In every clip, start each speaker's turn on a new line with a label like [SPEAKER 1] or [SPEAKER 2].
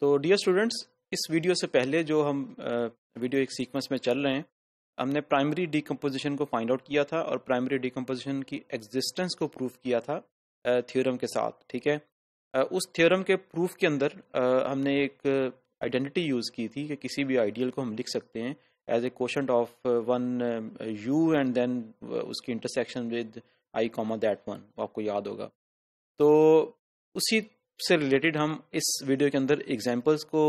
[SPEAKER 1] तो dear students, इस video से पहले जो हम वीडियो एक सीक्वेंस में चल रहे हैं, हमने प्राइमरी डीकम्पोजिशन को फाइंड आउट किया था और प्राइमरी डीकम्पोजिशन की एग्जिस्टेंस को प्रूव किया था थ्योरम के साथ। ठीक है, उस थ्योरम के प्रूफ के अंदर हमने एक आइडेंटिटी यूज़ की थी कि किसी भी आइडियल को हम लिख सकते हैं as a quotient of one U and then उसकी intersection with I comma that one, आपको याद होगा। तो उसी से रिलेटेड हम इस वीडियो के अंदर एग्जांपल्स को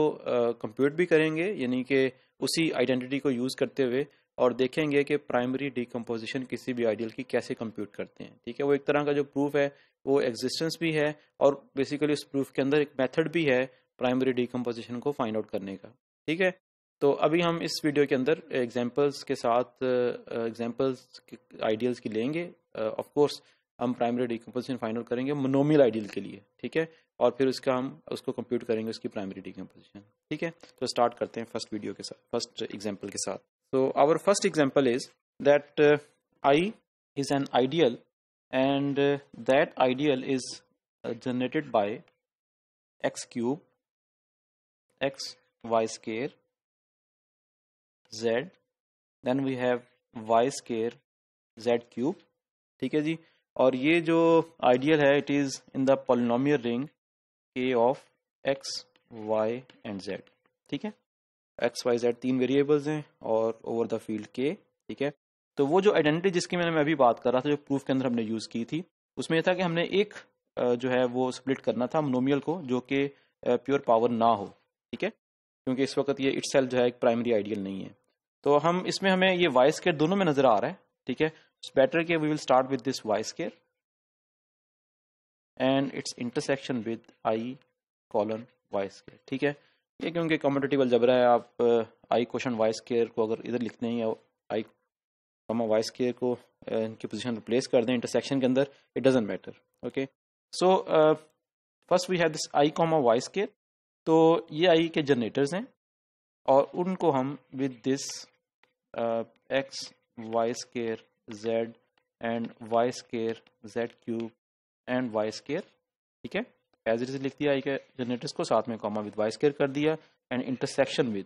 [SPEAKER 1] कंप्यूट भी करेंगे, यानी कि उसी आइडेंटिटी को यूज़ करते हुए, और देखेंगे कि प्राइमरी डीकम्पोजिशन किसी भी आइडियल की कैसे कंप्यूट करते हैं। ठीक है, वो एक तरह का जो प्रूफ है वो एग्जिस्टेंस भी है, और बेसिकली उस प्रूफ के अंदर एक मेथड भी है प्राइमरी डीकम्पोजिशन को फाइंड आउट करने का। ठीक है, तो अभी हम इस वीडियो के अंदर एग्जांपल्स के साथ एग्जांपल्स आइडियल्स की लेंगे। ऑफ कोर्स हम प्राइमरी डीकम्पोजिशन फाइंड आउट करेंगे मोनोमियल आइडियल के लिए। ठीक है, और फिर हम उसको कंप्यूट करेंगे उसकी प्राइमरी डीकम्पोजिशन। ठीक है, तो स्टार्ट करते हैं फर्स्ट वीडियो के साथ, फर्स्ट एग्जांपल के साथ। So our first example is that I is an ideal and that ideal is generated by x cube, x, y square, z, then we have y square, z cube। ठीक है जी, और ये जो ideal है it is in the polynomial ring k of x, y and z। ठीक है, x Y Z तीन variables हैं और ओवर द फील्ड के। ठीक है, तो वो जो आइडेंटिटी जिसकी मैं अभी बात कर रहा था, जो प्रूफ के अंदर हमने यूज़ की थी, उसमें यह था कि हमने एक जो है वो स्प्लिट करना था मोनोमियल को जो कि प्योर पावर ना हो। ठीक है, क्योंकि इस वक्त ये इटसेल्फ जो है एक प्राइमरी आइडियल नहीं है। तो हम इसमें हमें ये वाई स्क्वायर दोनों में नजर आ रहा है। ठीक है, इट्स बेटर कि we will start with this y square and its intersection with I colon y square. ठीक है, ये क्योंकि कम्यूटेटिव अलजेब्रा है, आप आई क्वेश्चन वाई स्क्वायर को अगर इधर लिखते हैं या आई कॉमा वाई स्क्वायर को इनकी पोजीशन रिप्लेस कर दें इंटरसेक्शन के अंदर, it doesn't matter. Okay, so first we have this I comma y square. तो ये आई के जनरेटर्स हैं और उनको हम with this x y square z and y square z cube and y square, ठीक है, एज इट इज लिख दिया आई के जनरेटर्स को, साथ में कॉमा विद वाई स्क्वायर कर दिया एंड इंटरसेक्शन विद।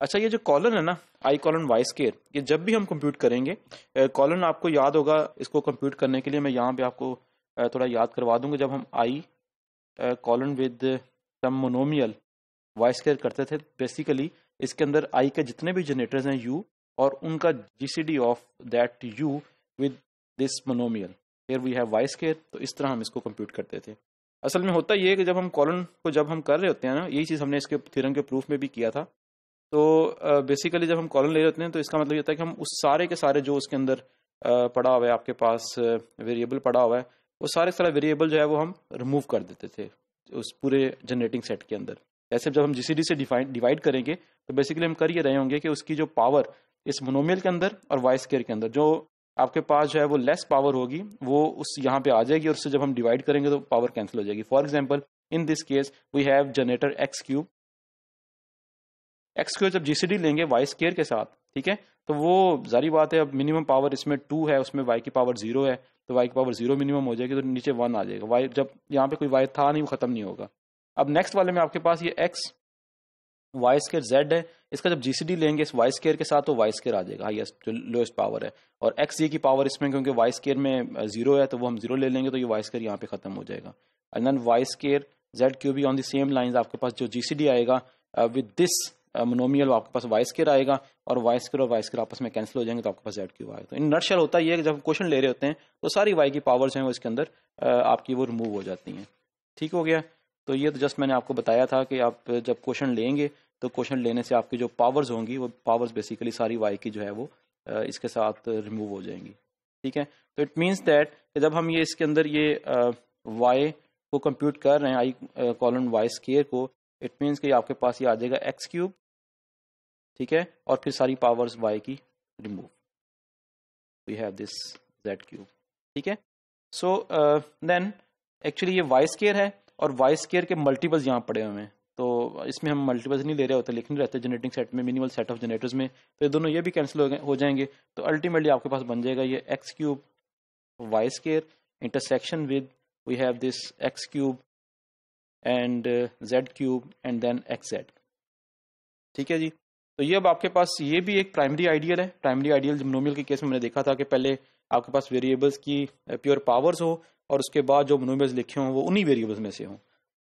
[SPEAKER 1] अच्छा, ये जो कॉलन है ना आई कॉलन वाई स्क्वायर, ये जब भी हम कंप्यूट करेंगे, कॉलन आपको याद होगा, इसको कंप्यूट करने के लिए मैं यहाँ पे आपको थोड़ा याद करवा दूंगा। जब हम I colon with some monomial y square करते थे, बेसिकली इसके अंदर आई के जितने भी जनरेटर्स हैं यू और उनका GCD of that u with this monomial, here we have y square. तो इस तरह हम इसको कंप्यूट करते थे। असल में होता ये है कि जब हम कॉलन को जब हम कर रहे होते हैं ना, यही चीज़ हमने इसके थ्योरम के प्रूफ में भी किया था। तो बेसिकली जब हम कॉलन ले रहे होते हैं तो इसका मतलब ये होता है कि हम उस सारे के सारे जो उसके अंदर पड़ा हुआ है, आपके पास वेरिएबल पड़ा हुआ है, वो सारे सारे वेरिएबल जो है वो हम रिमूव कर देते थे उस पूरे जनरेटिंग सेट के अंदर। ऐसे जब हम जीसीडी से डिवाइड करेंगे तो बेसिकली हम कर ये रहे होंगे कि उसकी जो पावर इस मोनोमियल के अंदर और वाई स्क्वायर के अंदर जो आपके पास जो है वो लेस पावर होगी वो उस यहाँ पे आ जाएगी, और उससे जब हम डिवाइड करेंगे तो पावर कैंसिल हो जाएगी। For example in this case we have generator x cube. X cube जब जीसीडी लेंगे वाई स्क्वायर के साथ, ठीक है, तो वो जारी बात है, अब मिनिमम पावर इसमें 2 है, उसमें वाई की पावर 0 है, तो वाई की पावर 0 मिनिमम हो जाएगी, तो नीचे 1 आ जाएगा। वाई जब यहाँ पे कोई वाई था नहीं, वो खत्म नहीं होगा। अब नेक्स्ट वाले में आपके पास ये एक्स वाई स्क्वायर जेड है, इसका जब जीसीडी लेंगे इस वाई स्क्वायर के साथ तो वाई स्क्वायर आ जाएगा, हाईएस्ट जो लोएस्ट पावर है, और एक्स ये की पावर इसमें क्योंकि वाई स्क्वायर में 0 है तो वो हम 0 ले लेंगे, तो ये वाई स्क्वायर यहाँ पे खत्म हो जाएगा। And then y square z q भी ऑन द सेम लाइंस, आपके पास जो जीसीडी आएगा विद दिस मोनोमियल, आपके पास वाई स्क्वायर आएगा और वाई स्क्वायर आपस में कैंसिल हो जाएंगे, तो आपके पास जेड क्यू आएगा। तो इन नटशेल होता है कि जब क्वेश्चन ले रहे होते हैं तो सारी वाई की पावर्स हैं वो इसके अंदर आपकी वो रिमूव हो जाती हैं। ठीक हो गया, तो ये तो जस्ट मैंने आपको बताया था कि आप जब क्वेश्चन लेंगे तो क्वेश्चन लेने से आपकी जो पावर्स होंगी वो पावर्स बेसिकली सारी वाई की जो है वो इसके साथ रिमूव हो जाएंगी। ठीक है, तो इट मीन्स दैट जब हम ये इसके अंदर ये वाई को कंप्यूट कर रहे हैं आई कॉलन वाई स्क्वायर को, इट मीन्स कि आपके पास ये आ जाएगा एक्स क्यूब, ठीक है, और फिर सारी पावर्स वाई की remove, we have this z cube. ठीक है, सो देन एक्चुअली ये वाई स्क्वायर है और वाई स्क्वायर के मल्टीपल्स यहाँ पड़े हुए हैं, तो इसमें हम मल्टीपल्स नहीं ले रहे होते, लिख नहीं रहते जनरेटिंग सेट में, मिनिमल सेट ऑफ जनरेटर्स में, तो ये दोनों ये भी कैंसिल हो जाएंगे। तो अल्टीमेटली आपके पास बन जाएगा ये x cube y square intersection with we have this x cube and z cube and then x z. ठीक है जी। तो ये अब आपके पास ये भी एक प्राइमरी आइडियल है। प्राइमरी आइडियल मोनोमियल के केस में मैंने देखा था कि पहले आपके पास वेरिएबल्स की प्योर पावर्स हो और उसके बाद जो मोनोमियल्स लिखे हों वो उन्हीं वेरिएबल्स में से हों।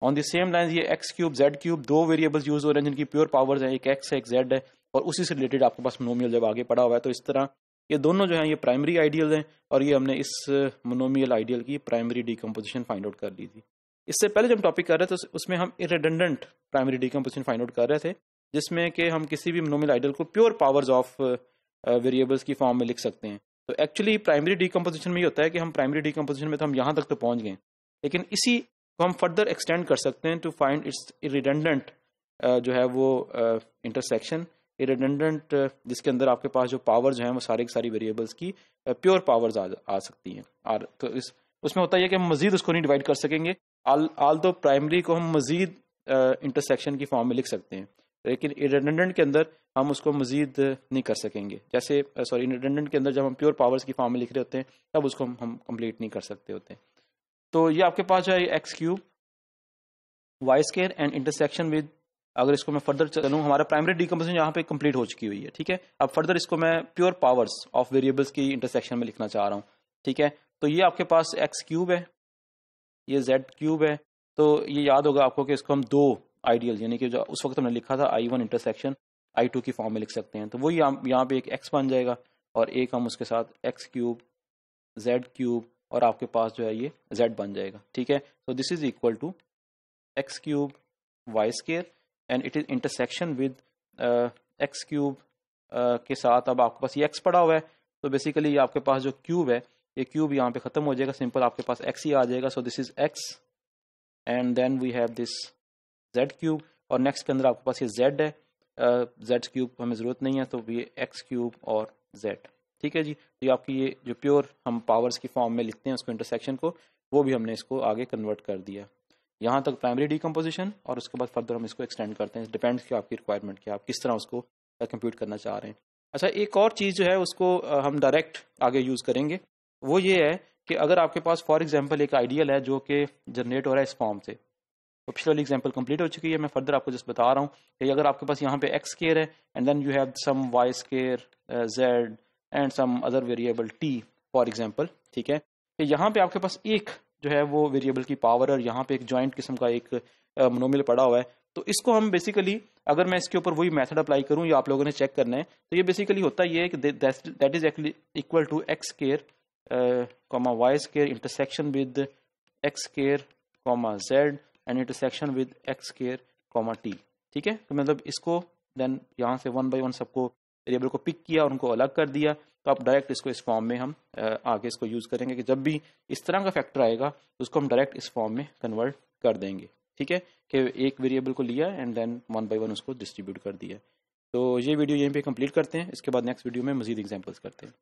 [SPEAKER 1] ऑन द सेम लाइन ये एक्स क्यूब जेड क्यूब दो वेरिएबल्स यूज हो रहे हैं जिनकी प्योर पावर्स हैं, एक एक्स है एक जेड है, और उसी से रिलेटेड आपके पास मोनोमियल जब आगे पड़ा हुआ है। तो इस तरह ये दोनों जो हैं ये प्राइमरी आइडियल हैं और ये हमने इस मोनोमियल आइडियल की प्राइमरी डीकम्पोजिशन फाइंड आउट कर ली थी। इससे पहले जब हम टॉपिक कर रहे थे उसमें हम इररिडंडेंट प्राइमरी डीकम्पोजिशन फाइंड आउट कर रहे थे, जिसमें कि हम किसी भी मोनोमियल आइडियल को प्योर पावर्स ऑफ वेरिएबल्स की फॉर्म में लिख सकते हैं। तो एक्चुअली प्राइमरी डीकम्पोजिशन में ये होता है कि हम प्राइमरी डीकम्पोजिशन में तो हम यहाँ तक तो पहुंच गए, लेकिन इसी को हम फर्दर एक्सटेंड कर सकते हैं टू फाइंड इट्स इररिडंडेंट जो है वो इंटरसेक्शन। इररिडंडेंट जिसके अंदर आपके पास जो पावर्स जो हैं वो सारी की सारी वेरिएबल्स की प्योर पावर्स आ सकती हैं। और तो उसमें होता है कि हम मजीद उसको नहीं डिवाइड कर सकेंगे, आल दो प्राइमरी को हम मजीद इंटरसेक्शन की फॉर्म में लिख सकते हैं, लेकिन इररिडंडेंट के अंदर हम उसको मजीद नहीं कर सकेंगे। जैसे इररिडंडेंट के अंदर जब हम प्योर पावर्स की फॉर्म में लिख रहे होते हैं तब उसको हम कंप्लीट नहीं कर सकते होते। तो ये आपके पास जो है x cube y square and intersection with, अगर इसको मैं फर्दर चलूँ, हमारा प्राइमरी डीकम्पोजिशन यहाँ पे कंप्लीट हो चुकी हुई है। ठीक है, अब फर्दर इसको मैं प्योर पावर्स ऑफ वेरिएबल्स की इंटरसेक्शन में लिखना चाह रहा हूँ। ठीक है, तो ये आपके पास एक्स क्यूब है, ये जेड क्यूब है। तो ये याद होगा आपको कि इसको हम दो आइडियल यानी कि जो उस वक्त हमने लिखा था I1 इंटरसेक्शन I2 की फॉर्म में लिख सकते हैं। तो वही यहाँ पे एक x बन जाएगा और एक हम उसके साथ एक्स क्यूब जेड क्यूब और आपके पास जो है ये z बन जाएगा। ठीक है, तो this is equal to x cube y square and it is intersection with x cube के साथ अब आपके पास ये x पड़ा हुआ है, तो बेसिकली ये आपके पास जो क्यूब है ये क्यूब यहाँ पे खत्म हो जाएगा, सिंपल आपके पास x ही आ जाएगा। So this is x and then we have this z cube और नेक्स्ट के अंदर आपके पास ये z है, z क्यूब हमें ज़रूरत नहीं है, तो ये x क्यूब और z। ठीक है जी, तो ये आपकी ये जो प्योर हम पावर्स की फॉर्म में लिखते हैं उसको इंटरसेक्शन को, वो भी हमने इसको आगे कन्वर्ट कर दिया। यहाँ तक प्राइमरी डीकम्पोजिशन, और उसके बाद फर्दर हम इसको एक्सटेंड करते हैं, डिपेंड्स कि आपकी रिक्वायरमेंट क्या, आप किस तरह उसको कंप्यूट करना चाह रहे हैं। अच्छा, एक और चीज़ जो है उसको हम डायरेक्ट आगे यूज़ करेंगे, वो ये है कि अगर आपके पास फॉर एग्जांपल एक आइडियल है जो कि जनरेट हो रहा है इस फॉर्म से, तो पिछले वाली एग्जांपल कंप्लीट हो चुकी है, मैं फर्दर आपको जस्ट बता रहा हूँ कि अगर आपके पास यहाँ पे एक्स स्क्वायर है and then you have some y square z and some other variable t for example. ठीक है, तो यहाँ पे आपके पास एक जो है वो वेरिएबल की पावर और यहाँ पे एक जॉइंट किस्म का एक मोनोमियल पड़ा हुआ है। तो इसको हम बेसिकली, अगर मैं इसके ऊपर वही मेथड अप्लाई करूँ या आप लोगों ने चेक करना है, तो ये बेसिकली होता है ये कि that is equal to x square comma y square intersection with x square comma z and intersection with x square comma t. ठीक है, तो मतलब इसको देन यहाँ से वन बाय वन सबको वेरिएबल को पिक किया और उनको अलग कर दिया, तो आप डायरेक्ट इसको इस फॉर्म में हम आगे इसको यूज़ करेंगे कि जब भी इस तरह का फैक्टर आएगा तो उसको हम डायरेक्ट इस फॉर्म में कन्वर्ट कर देंगे। ठीक है, कि एक वेरिएबल को लिया and then one by one उसको डिस्ट्रीब्यूट कर दिया। तो ये वीडियो यहीं पे कंप्लीट करते हैं, इसके बाद नेक्स्ट वीडियो में मजीद एग्जांपल्स करते हैं।